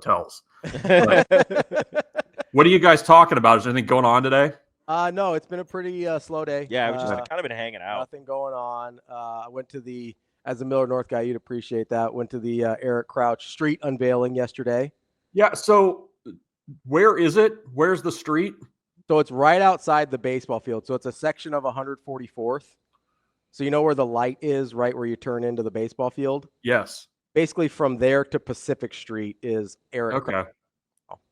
hotels. But what are you guys talking about? Is there anything going on today? No, it's been a pretty slow day. Yeah, we've just kind of been hanging out. Nothing going on. I went to as a Miller North guy, you'd appreciate that. Went to the Eric Crouch street unveiling yesterday. Yeah. So where is it? Where's the street? So it's right outside the baseball field. So it's a section of 144th. So you know where the light is, right where you turn into the baseball field? Yes. Basically from there to Pacific Street is Eric. Okay. Crouch.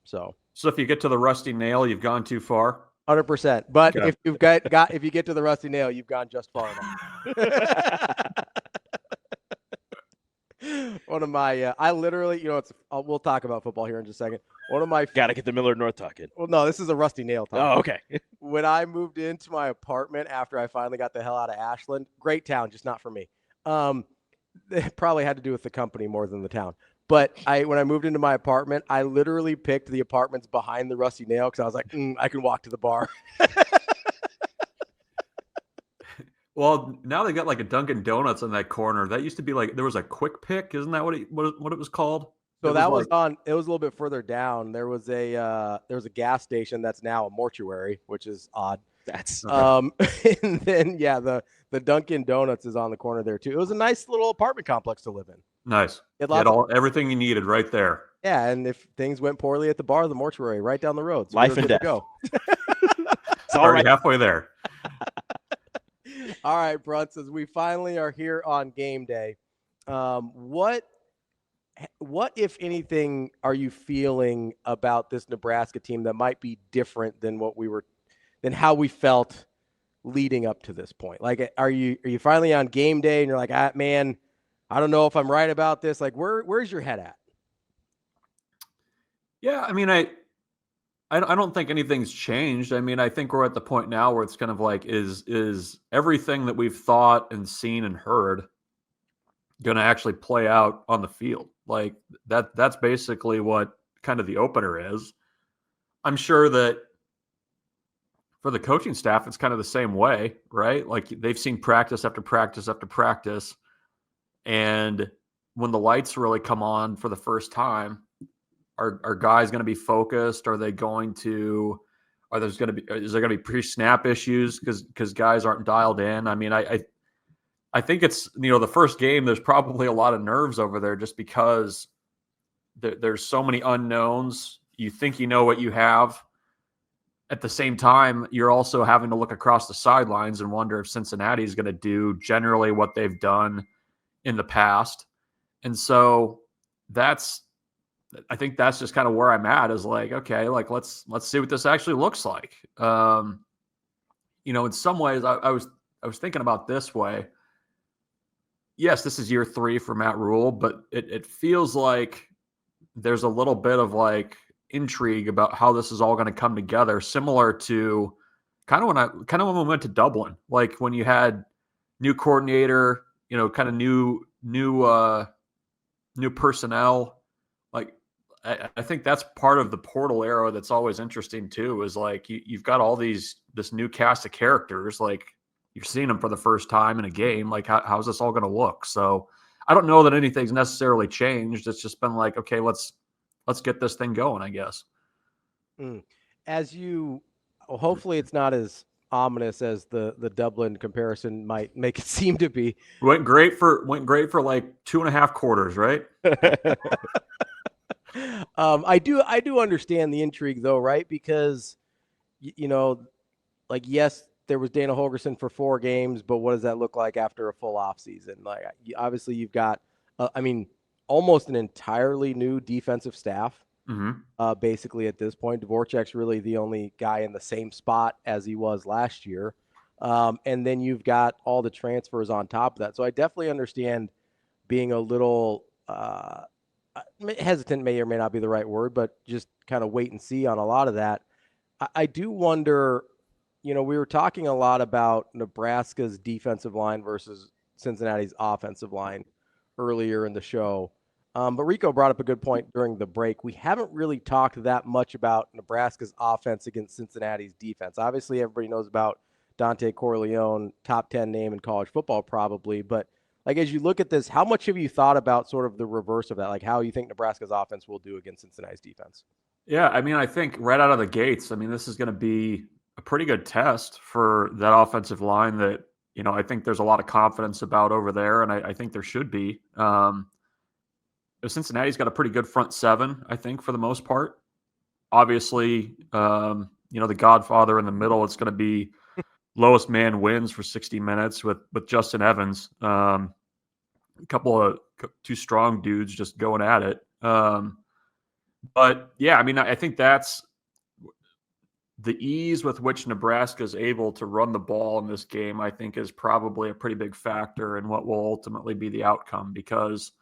So if you get to the Rusty Nail, you've gone too far. 100%. But Okay. if you've if you get to the Rusty Nail, you've gone just far enough. One of my, I literally, we'll talk about football here in just a second. One of my got to get the Miller North talking. Well, no, this is a Rusty Nail talk. Oh, okay. When I moved into my apartment after I finally got the hell out of Ashland, great town, just not for me. It probably had to do with the company more than the town. But when I moved into my apartment, I literally picked the apartments behind the Rusty Nail because I was like, I can walk to the bar. Well, now they got like a Dunkin' Donuts in that corner. That used to be like there was a Quick Pick, isn't that what it was called? So that was on. It was a little bit further down. There was a gas station that's now a mortuary, which is odd. That's and then the Dunkin' Donuts is on the corner there too. It was a nice little apartment complex to live in. Nice. You had everything you needed right there. Yeah, and if things went poorly at the bar, the mortuary right down the road. So life and death. Go. It's already halfway there. All right, Bruntz, as we finally are here on game day, what, if anything, are you feeling about this Nebraska team that might be different than how we felt leading up to this point? Like, are you finally on game day and you're like, man, I don't know if I'm right about this. Like, where's your head at? Yeah, I mean, I don't think anything's changed. I mean, I think we're at the point now where it's kind of like, is everything that we've thought and seen and heard going to actually play out on the field? Like that's basically what kind of the opener is. I'm sure that for the coaching staff, it's kind of the same way, right? Like they've seen practice after practice after practice. And when the lights really come on for the first time, are guys going to be focused? Is there going to be pre-snap issues because guys aren't dialed in? I mean, I think it's, the first game, there's probably a lot of nerves over there just because there's so many unknowns. You think you know what you have. At the same time, you're also having to look across the sidelines and wonder if Cincinnati is going to do generally what they've done in the past. And so I think that's just kind of where I'm at, is like, okay, like let's see what this actually looks like. In some ways I was thinking about this way. Yes, this is year 3 for Matt Rule, but it feels like there's a little bit of like intrigue about how this is all going to come together, similar to kind of when we went to Dublin, like when you had new coordinator, kind of new personnel. Like I think that's part of the portal era that's always interesting too, is like you've got all this new cast of characters, like you're seeing them for the first time in a game. Like how's this all going to look? So I don't know that anything's necessarily changed. It's just been like, okay, let's get this thing going, I guess. Hopefully it's not as ominous as the Dublin comparison might make it seem to be. Went great for like 2.5 quarters, right? I do understand the intrigue though, right? Because like, yes, there was Dana Holgorsen for 4 games, but what does that look like after a full off season? Like, obviously you've got, almost an entirely new defensive staff. Mm-hmm. Basically at this point, Dvorak's really the only guy in the same spot as he was last year. And then you've got all the transfers on top of that. So I definitely understand being a little hesitant, may or may not be the right word, but just kind of wait and see on a lot of that. I do wonder, we were talking a lot about Nebraska's defensive line versus Cincinnati's offensive line earlier in the show. But Rico brought up a good point during the break. We haven't really talked that much about Nebraska's offense against Cincinnati's defense. Obviously, everybody knows about Dante Corleone, top 10 name in college football probably, but Like, as you look at this, how much have you thought about sort of the reverse of that? Like how you think Nebraska's offense will do against Cincinnati's defense? Yeah, I mean, I think right out of the gates, I mean, this is going to be a pretty good test for that offensive line that, I think there's a lot of confidence about over there, and I think there should be. Cincinnati's got a pretty good front seven, I think, for the most part. Obviously, the Godfather in the middle, it's going to be lowest man wins for 60 minutes with Justin Evans. A couple of two strong dudes just going at it. But yeah, I mean, I think that's the ease with which Nebraska is able to run the ball in this game, I think, is probably a pretty big factor in what will ultimately be the outcome, because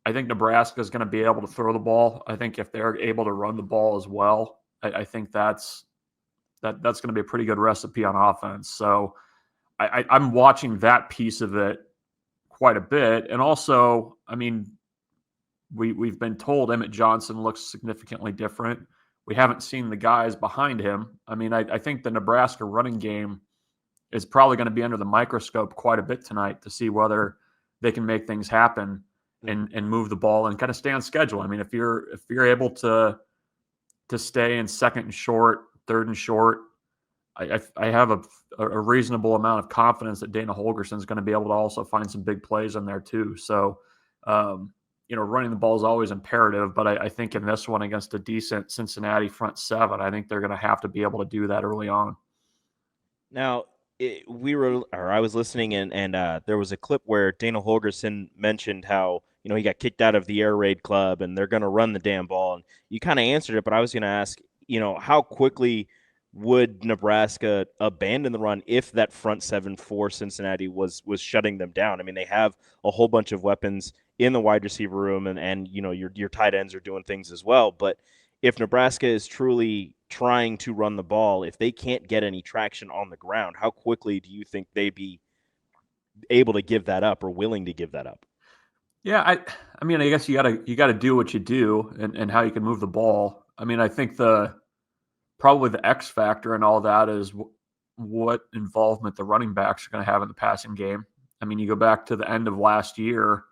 I think Nebraska is going to be able to throw the ball. I think if they're able to run the ball as well, I think that's going to be a pretty good recipe on offense. So I'm watching that piece of it quite a bit. And also, I mean, we've been told Emmett Johnson looks significantly different. We haven't seen the guys behind him. I mean, I think the Nebraska running game is probably going to be under the microscope quite a bit tonight to see whether they can make things happen and move the ball and kind of stay on schedule. I mean, if you're able to stay in second and short, third and short, I have a reasonable amount of confidence that Dana Holgorsen is going to be able to also find some big plays in there too. So, running the ball is always imperative, but I think in this one against a decent Cincinnati front seven, I think they're going to have to be able to do that early on. Now, I was listening and there was a clip where Dana Holgorsen mentioned how, he got kicked out of the air raid club and they're going to run the damn ball. And you kind of answered it, but I was going to ask, how quickly would Nebraska abandon the run if that front seven for Cincinnati was shutting them down? I mean, they have a whole bunch of weapons in the wide receiver room, and your tight ends are doing things as well. But if Nebraska is truly trying to run the ball, if they can't get any traction on the ground, how quickly do you think they'd be able to give that up or willing to give that up? Yeah, I mean, I guess you gotta do what you do and how you can move the ball. I mean, I think probably the X factor and all that is what involvement the running backs are going to have in the passing game. I mean, you go back to the end of last year,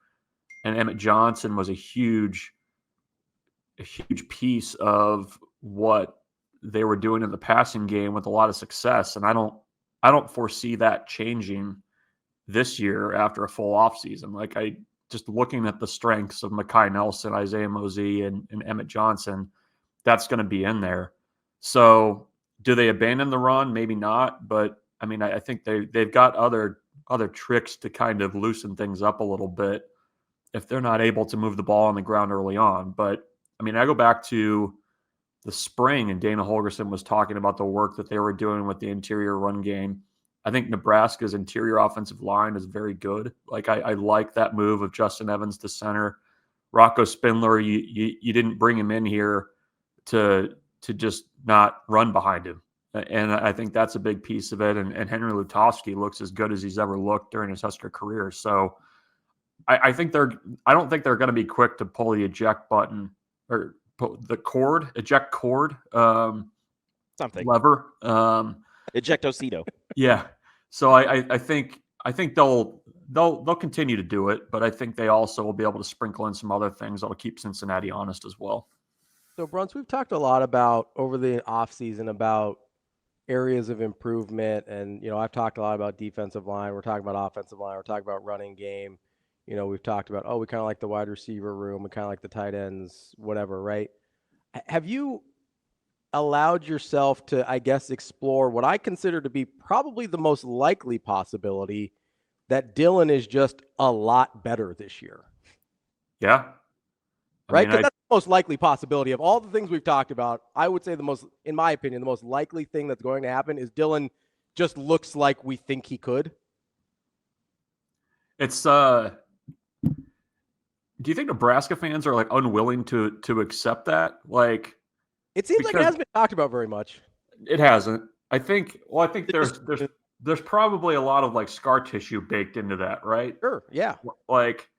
and Emmett Johnson was a huge piece of what they were doing in the passing game with a lot of success. And I don't foresee that changing this year after a full offseason. Like, just looking at the strengths of Mekhi Nelson, Isaiah Mosey, and Emmett Johnson, that's going to be in there. So do they abandon the run? Maybe not. But, I mean, I think they've got other tricks to kind of loosen things up a little bit if they're not able to move the ball on the ground early on. But, I mean, I go back to the spring, and Dana Holgorsen was talking about the work that they were doing with the interior run game. I think Nebraska's interior offensive line is very good. Like, I like that move of Justin Evans to center. Rocco Spindler, you didn't bring him in here to just not run behind him. And I think that's a big piece of it. And Henry Lutovsky looks as good as he's ever looked during his Husker career. So I don't think they're going to be quick to pull the eject button or the eject cord Something. lever. Ejectocito. Yeah. So I think they'll continue to do it, but I think they also will be able to sprinkle in some other things that'll keep Cincinnati honest as well. So, Bruntz, we've talked a lot about over the offseason about areas of improvement. And, I've talked a lot about defensive line. We're talking about offensive line. We're talking about running game. We've talked about, we kind of like the wide receiver room. We kind of like the tight ends, whatever, right? Have you allowed yourself to, I guess, explore what I consider to be probably the most likely possibility that Dylan is just a lot better this year? Yeah. Right? Because that's the most likely possibility of all the things we've talked about. I would say in my opinion, the most likely thing that's going to happen is Dylan just looks like we think he could. It's do you think Nebraska fans are like unwilling to accept that? Like, it seems like it hasn't been talked about very much. It hasn't. I think there's probably a lot of like scar tissue baked into that, right? Sure. Yeah. Like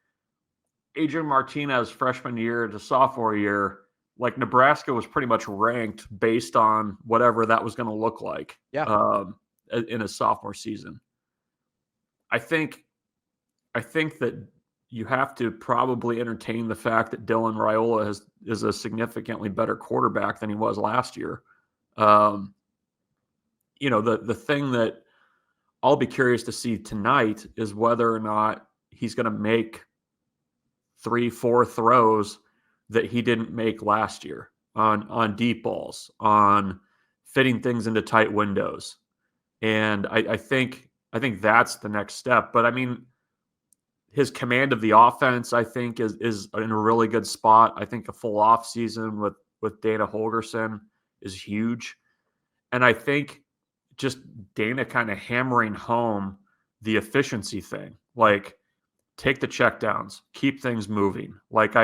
Adrian Martinez freshman year to sophomore year, like Nebraska was pretty much ranked based on whatever that was going to look like. Yeah. In a sophomore season. I think I think that you have to probably entertain the fact that Dylan Raiola is a significantly better quarterback than he was last year. Um, the thing that I'll be curious to see tonight is whether or not he's going to make 3-4 throws that he didn't make last year on deep balls, on fitting things into tight windows. And I think that's the next step. But I mean, his command of the offense, I think, is in a really good spot. I think a full off season with Dana Holgorsen is huge. And I think just Dana kind of hammering home the efficiency thing, like take the checkdowns, keep things moving. Like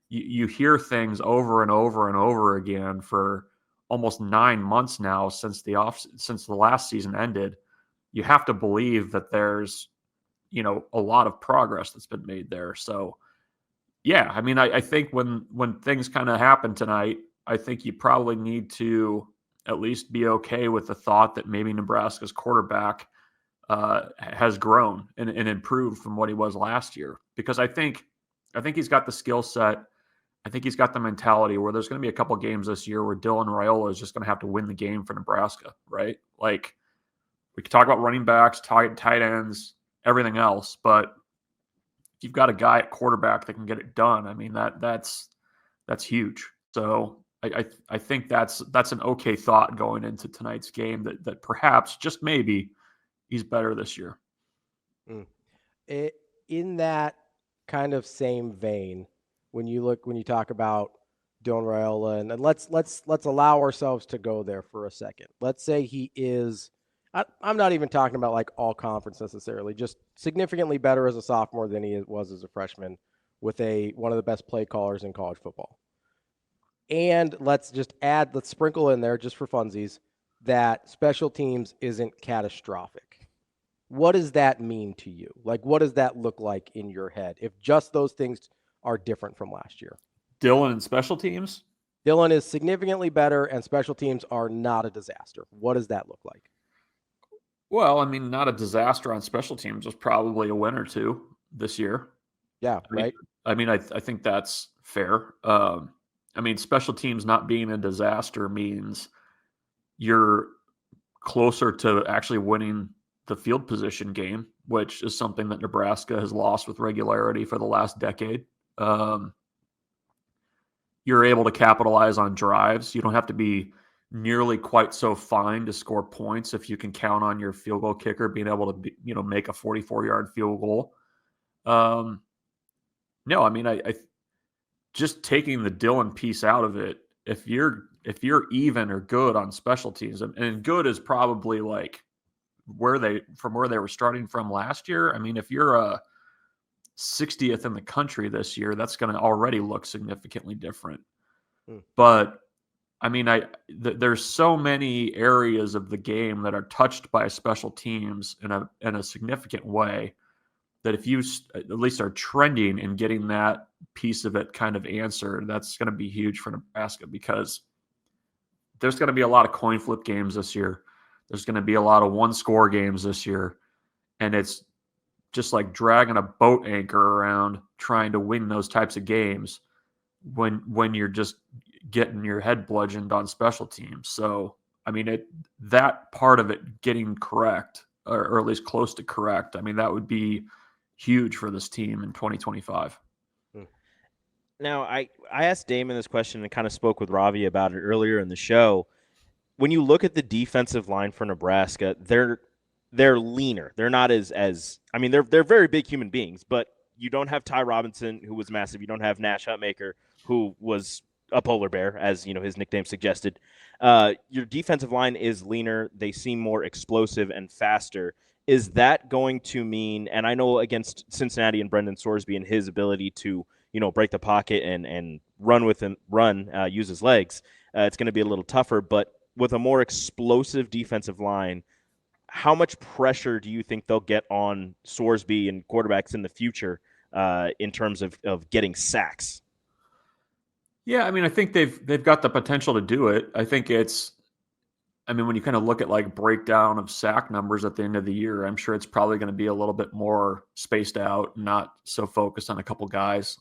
you hear things over and over and over again for almost 9 months now since the last season ended. You have to believe that there's a lot of progress that's been made there. So yeah, I mean, I think when things kind of happen tonight, I think you probably need to at least be okay with the thought that maybe Nebraska's quarterback has grown and improved from what he was last year. Because I think he's got the skill set. I think he's got the mentality where there's going to be a couple games this year where Dylan Raiola is just going to have to win the game for Nebraska, right? Like we could talk about running backs, tight ends, everything else, but you've got a guy at quarterback that can get it done. I mean, that's huge. So I think that's an okay thought going into tonight's game that perhaps just maybe he's better this year. In that kind of same vein, when you talk about Dylan Raiola, and let's allow ourselves to go there for a second. Let's say he is. I'm not even talking about like all conference necessarily, just significantly better as a sophomore than he was as a freshman, with one of the best play callers in college football. And let's sprinkle in there just for funsies that special teams isn't catastrophic. What does that mean to you? Like, what does that look like in your head if just those things are different from last year? Dylan and special teams? Dylan is significantly better and special teams are not a disaster. What does that look like? Well, I mean, not a disaster on special teams was probably a win or two this year. Yeah, right. I mean, I think that's fair. I mean, special teams not being a disaster means you're closer to actually winning the field position game, which is something that Nebraska has lost with regularity for the last decade. You're able to capitalize on drives. You don't have to be nearly quite so fine to score points if you can count on your field goal kicker being able to make a 44-yard field goal. No, I mean, I just taking the Dylan piece out of it, if you're even or good on special teams, and good is probably like where they were starting from last year. I mean, if you're a 60th in the country this year, that's going to already look significantly different. But I mean, there's so many areas of the game that are touched by special teams in a significant way that if you at least are trending and getting that piece of it kind of answered, that's going to be huge for Nebraska, because there's going to be a lot of coin flip games this year. There's going to be a lot of one-score games this year, and it's just like dragging a boat anchor around trying to win those types of games when you're just getting your head bludgeoned on special teams. So, I mean, that part of it getting correct, or at least close to correct, I mean, that would be huge for this team in 2025. Now, I asked Damon this question and kind of spoke with Ravi about it earlier in the show. When you look at the defensive line for Nebraska, they're leaner. They're not as I mean, they're very big human beings, but you don't have Ty Robinson, who was massive. You don't have Nash Hutmaker, who was a polar bear, as his nickname suggested. Your defensive line is leaner. They seem more explosive and faster. Is that going to mean, and I know against Cincinnati and Brendan Sorsby and his ability to, break the pocket and use his legs, it's going to be a little tougher, but with a more explosive defensive line, how much pressure do you think they'll get on Sorsby and quarterbacks in the future in terms of getting sacks? Yeah, I mean, I think they've got the potential to do it. I think it's I mean, when you kind of look at like breakdown of sack numbers at the end of the year, I'm sure it's probably going to be a little bit more spaced out, not so focused on a couple guys.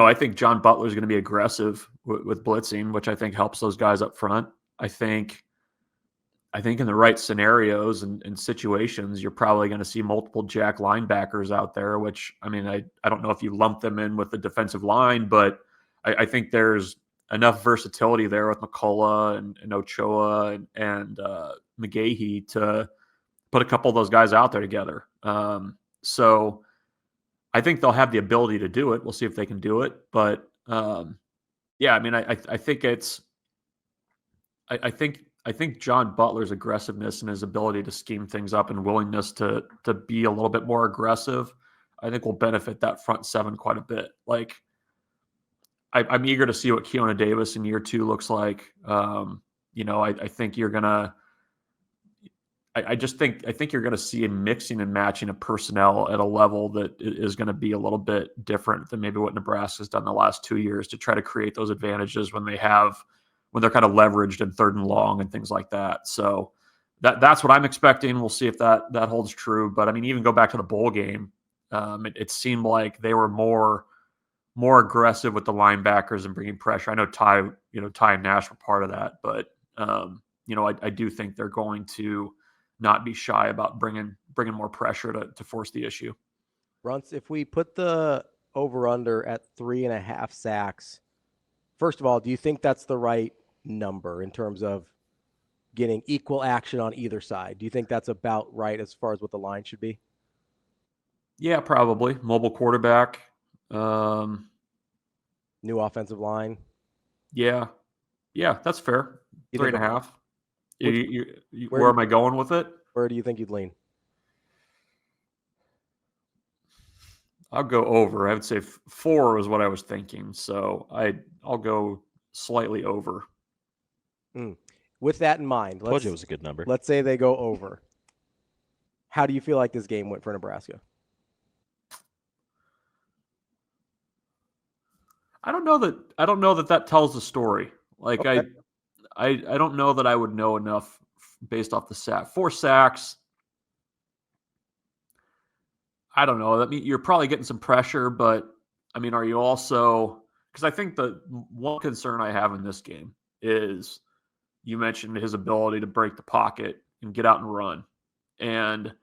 I think John Butler is going to be aggressive with blitzing, which I think helps those guys up front. I think in the right scenarios and situations, you're probably going to see multiple jack linebackers out there, which, I mean, I don't know if you lump them in with the defensive line, but I think there's enough versatility there with McCullough and Ochoa and McGahee to put a couple of those guys out there together. So I think they'll have the ability to do it. We'll see if they can do it. But yeah, I mean, I think it's I think John Butler's aggressiveness and his ability to scheme things up and willingness to be a little bit more aggressive, I think will benefit that front seven quite a bit. Like, I'm eager to see what Keona Davis in year 2 looks like. I think you're gonna. I think you're going to see a mixing and matching of personnel at a level that is going to be a little bit different than maybe what Nebraska's done the last 2 years to try to create those advantages when they're kind of leveraged in 3rd and long and things like that. So that's what I'm expecting. We'll see if that holds true. But I mean, even go back to the bowl game, it seemed like they were more aggressive with the linebackers and bringing pressure. I know Ty and Nash were part of that, but I do think they're going to not be shy about bringing more pressure to force the issue. Bruntz, if we put the over-under at 3.5 sacks, first of all, do you think that's the right number in terms of getting equal action on either side? Do you think that's about right as far as what the line should be? Yeah, probably. Mobile quarterback. New offensive line. Yeah, that's fair. 3.5. Where am I going with it? Where do you think you'd lean? I'll go over. I would say 4 is what I was thinking. So I'll go slightly over. With that in mind, told you it was a good number. Let's say they go over. How do you feel like this game went for Nebraska? I don't know that tells the story. Like, okay. I don't know that I would know enough based off the sack. 4 sacks. I don't know. I mean, you're probably getting some pressure, but I mean, are you also, because I think the one concern I have in this game is you mentioned his ability to break the pocket and get out and run. And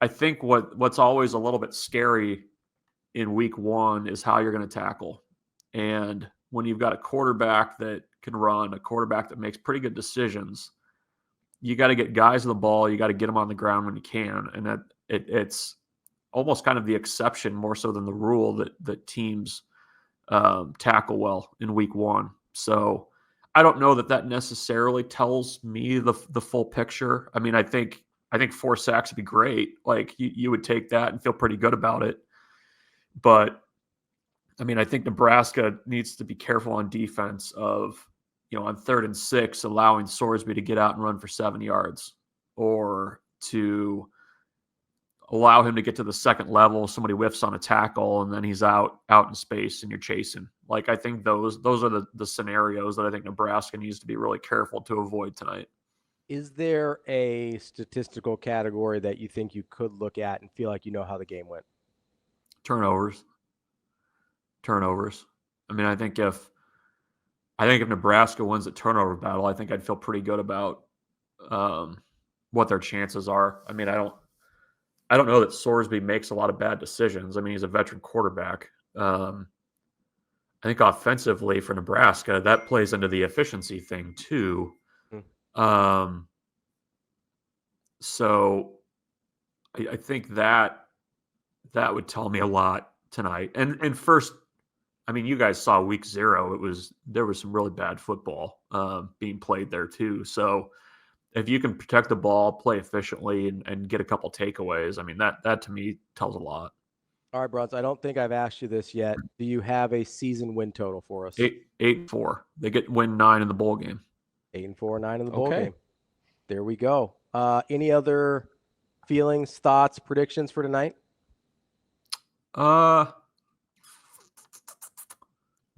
I think what's always a little bit scary in week 1 is how you're going to tackle. And when you've got a quarterback that can run, a quarterback that makes pretty good decisions, you got to get guys the ball. You got to get them on the ground when you can. And that it's almost kind of the exception more so than the rule that teams tackle well in week 1. So I don't know that necessarily tells me the full picture. I mean, I think 4 sacks would be great. Like, you would take that and feel pretty good about it. But I mean, I think Nebraska needs to be careful on defense of, on 3rd and 6, allowing Sorsby to get out and run for 7 yards, or to allow him to get to the second level. Somebody whiffs on a tackle and then he's out in space and you're chasing. Like, I think those are the scenarios that I think Nebraska needs to be really careful to avoid tonight. Is there a statistical category that you think you could look at and feel like you know how the game went? Turnovers. I mean, I think if Nebraska wins the turnover battle, I think I'd feel pretty good about what their chances are. I mean, I don't know that Sorsby makes a lot of bad decisions. I mean, he's a veteran quarterback. I think offensively for Nebraska, that plays into the efficiency thing too. So I think that would tell me a lot tonight. And first, I mean, you guys saw week 0. There was some really bad football being played there too. So if you can protect the ball, play efficiently, and get a couple takeaways, I mean, that to me tells a lot. All right, Bruntz, I don't think I've asked you this yet. Do you have a season win total for us? 8-4. They win 9 in the bowl game. 8-4, 9 in the bowl game. There we go. Any other feelings, thoughts, predictions for tonight?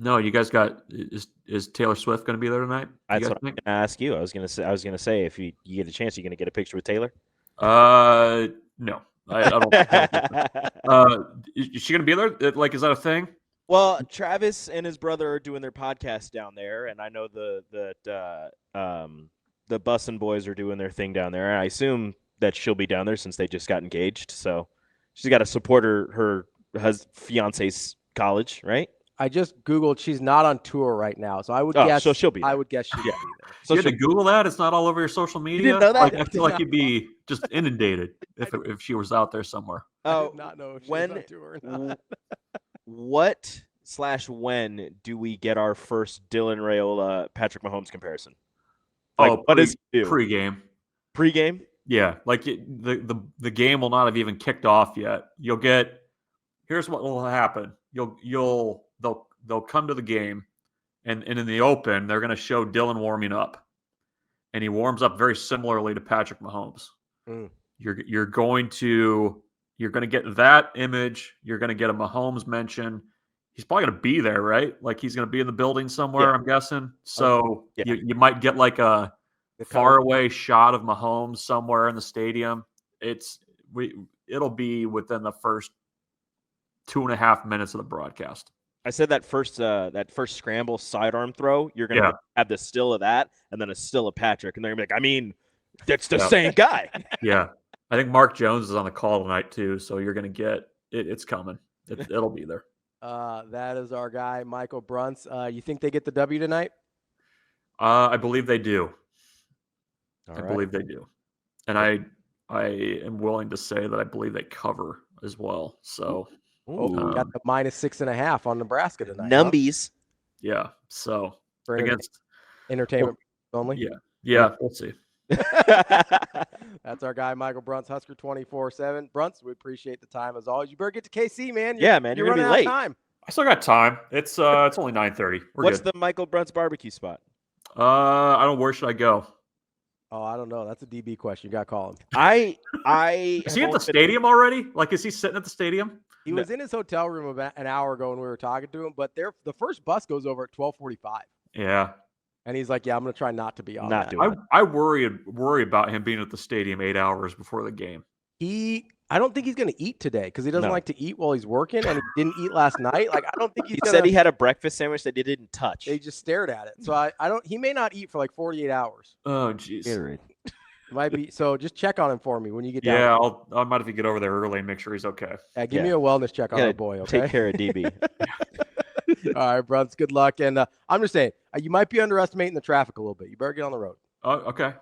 No, you guys got is Taylor Swift going to be there tonight? That's what I'm going to ask you. I was going to say if you get a chance, you're going to get a picture with Taylor. No, I don't. Is she going to be there? Like, is that a thing? Well, Travis and his brother are doing their podcast down there, and I know the Bussin' Boys are doing their thing down there. I assume that she'll be down there since they just got engaged. So she's got to support her fiance's college, right? I just Googled. She's not on tour right now, so I would guess. So she'll be there. I would guess she'll be there. So you had to Google that? It's not all over your social media? You didn't know that? Like, I feel like you'd be just inundated if she was out there somewhere. I did not know if she was on tour or not. When do we get our first Dylan Raiola Patrick Mahomes comparison? Like, what is pregame? Pregame? Yeah, like the game will not have even kicked off yet. You'll get. Here's what will happen. They'll come to the game, and in the open they're going to show Dylan warming up, and he warms up very similarly to Patrick Mahomes. You're going to get that image. You're going to get a Mahomes mention. He's probably going to be there, right? Like he's going to be in the building somewhere. Yeah. I'm guessing. So you might get like a faraway shot of Mahomes somewhere in the stadium. It'll be within the first 2.5 minutes of the broadcast. I said that first scramble sidearm throw, you're going to have the still of that and then a still of Patrick. And they're going to be like, I mean, that's the same guy. Yeah. I think Mark Jones is on the call tonight too. So you're going to get it. It's coming. It'll be there. That is our guy, Michael Bruntz. You think they get the W tonight? I believe they do. I believe they do. And I am willing to say that I believe they cover as well. So got the -6.5 on Nebraska tonight. Numbies. Huh? Yeah. So for against entertainment only. Yeah. We'll see. That's our guy, Michael Bruntz, Husker 24/7. Bruntz, we appreciate the time as always. You better get to KC, man. You're gonna be late. Time. I still got time. It's only 9:30. What's the Michael Bruntz barbecue spot? I don't know. Where should I go? Oh, I don't know. That's a DB question. You got to call him. Is he at the stadium already? Like, is he sitting at the stadium? He was in his hotel room about an hour ago when we were talking to him, but the first bus goes over at 12:45. Yeah. And he's like, yeah, I'm going to try not to be on that. I worry about him being at the stadium 8 hours before the game. I don't think he's going to eat today because he doesn't like to eat while he's working, and he didn't eat last night. Like, I don't think he said he had a breakfast sandwich that he didn't touch. They just stared at it. So he may not eat for like 48 hours. Oh, jeez. Might be. So just check on him for me when you get down. Yeah, I might have to get over there early and make sure he's okay. Give me a wellness check on our boy, okay? Take care of DB. All right, Bruntz, good luck. And I'm just saying, you might be underestimating the traffic a little bit. You better get on the road. Oh, okay.